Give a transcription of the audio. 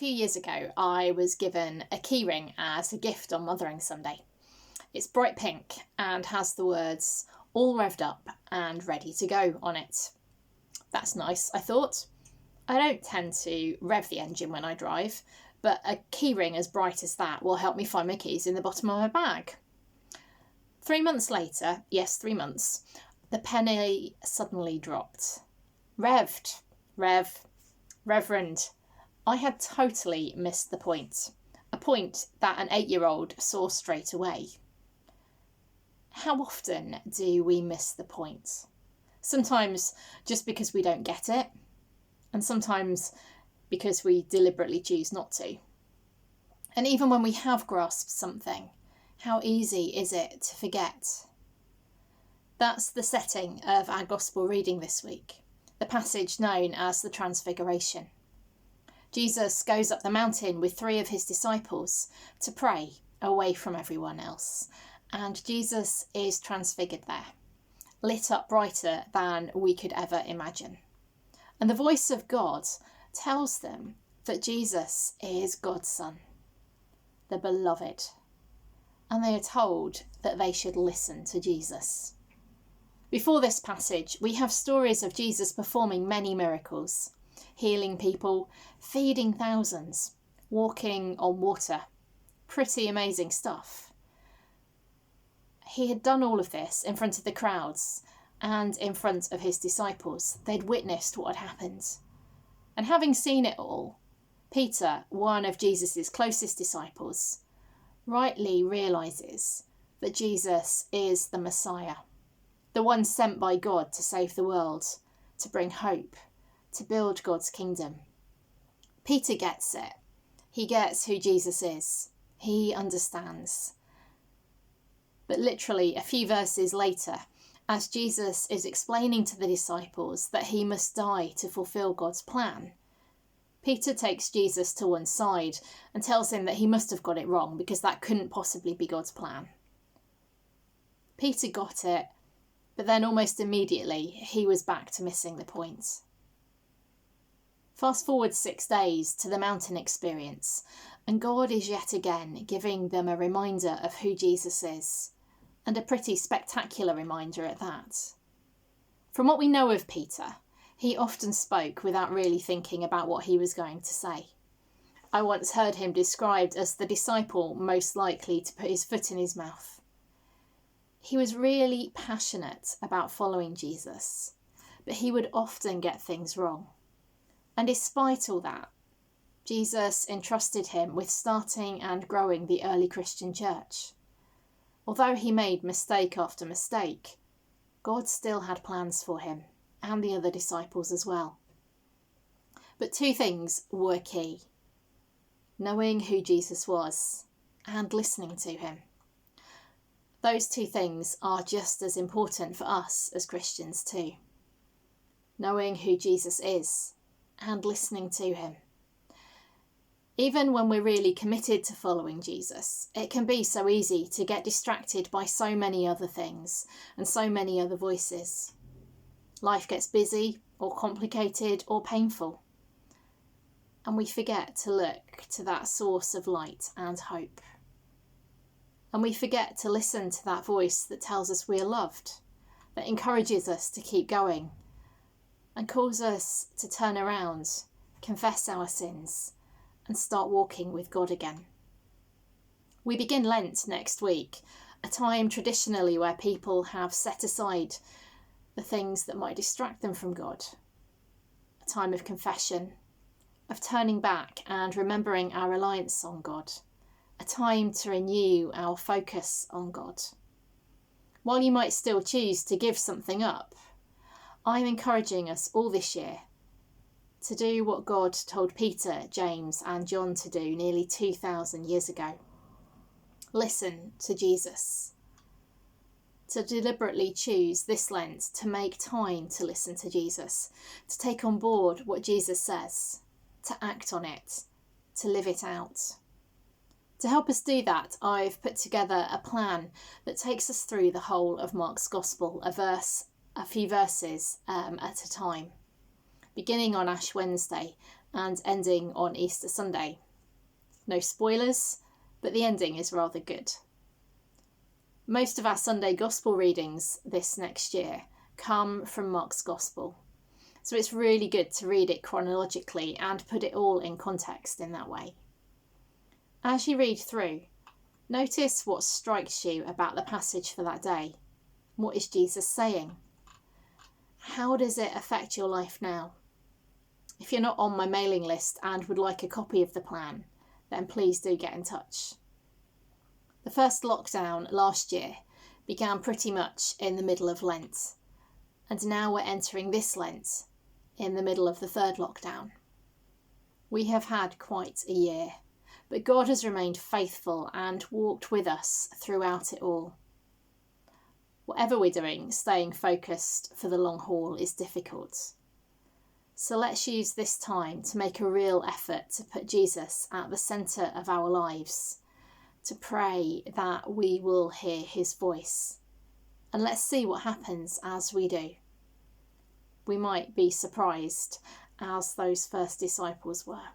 few years ago, I was given a keyring as a gift on Mothering Sunday. It's bright pink and has the words "all revved up and ready to go" on it. That's nice, I thought. I don't tend to rev the engine when I drive, but a keyring as bright as that will help me find my keys in the bottom of my bag. 3 months later, yes, 3 months, the penny suddenly dropped. Revved. Reverend. I had totally missed the point. A point that an 8-year-old saw straight away. How often do we miss the point? Sometimes just because we don't get it, and sometimes because we deliberately choose not to. And even when we have grasped something, how easy is it to forget? That's the setting of our Gospel reading this week, the passage known as the Transfiguration. Jesus goes up the mountain with 3 of his disciples to pray away from everyone else, and Jesus is transfigured there, lit up brighter than we could ever imagine. And the voice of God tells them that Jesus is God's Son, the beloved, and they are told that they should listen to Jesus. Before this passage, we have stories of Jesus performing many miracles, healing people, feeding thousands, walking on water. Pretty amazing stuff. He had done all of this in front of the crowds and in front of his disciples. They'd witnessed what had happened. And having seen it all, Peter, one of Jesus' closest disciples, rightly realises that Jesus is the Messiah, the one sent by God to save the world, to bring hope, to build God's kingdom. Peter gets it. He gets who Jesus is. He understands. But literally a few verses later, as Jesus is explaining to the disciples that he must die to fulfill God's plan, Peter takes Jesus to one side and tells him that he must have got it wrong because that couldn't possibly be God's plan. Peter got it, but then almost immediately he was back to missing the point. Fast forward 6 days to the mountain experience, and God is yet again giving them a reminder of who Jesus is, and a pretty spectacular reminder at that. From what we know of Peter, he often spoke without really thinking about what he was going to say. I once heard him described as the disciple most likely to put his foot in his mouth. He was really passionate about following Jesus, but he would often get things wrong. And despite all that, Jesus entrusted him with starting and growing the early Christian church. Although he made mistake after mistake, God still had plans for him and the other disciples as well. But 2 things were key: knowing who Jesus was and listening to him. Those 2 things are just as important for us as Christians too. Knowing who Jesus is and listening to him. Even when we're really committed to following Jesus, it can be so easy to get distracted by so many other things and so many other voices. Life gets busy or complicated or painful, and we forget to look to that source of light and hope. And we forget to listen to that voice that tells us we are loved, that encourages us to keep going, and calls us to turn around, confess our sins, and start walking with God again. We begin Lent next week, a time traditionally where people have set aside the things that might distract them from God. A time of confession, of turning back and remembering our reliance on God. A time to renew our focus on God. While you might still choose to give something up, I'm encouraging us all this year to do what God told Peter, James and John to do nearly 2,000 years ago. Listen to Jesus. To deliberately choose this Lent to make time to listen to Jesus, to take on board what Jesus says, to act on it, to live it out. To help us do that, I've put together a plan that takes us through the whole of Mark's Gospel, a few verses at a time. Beginning on Ash Wednesday and ending on Easter Sunday. No spoilers, but the ending is rather good. Most of our Sunday Gospel readings this next year come from Mark's Gospel, so it's really good to read it chronologically and put it all in context in that way. As you read through, notice what strikes you about the passage for that day. What is Jesus saying? How does it affect your life now? If you're not on my mailing list and would like a copy of the plan, then please do get in touch. The first lockdown last year began pretty much in the middle of Lent, and now we're entering this Lent in the middle of the third lockdown. We have had quite a year, but God has remained faithful and walked with us throughout it all. Whatever we're doing, staying focused for the long haul is difficult. So let's use this time to make a real effort to put Jesus at the centre of our lives, to pray that we will hear his voice. And let's see what happens as we do. We might be surprised, as those first disciples were.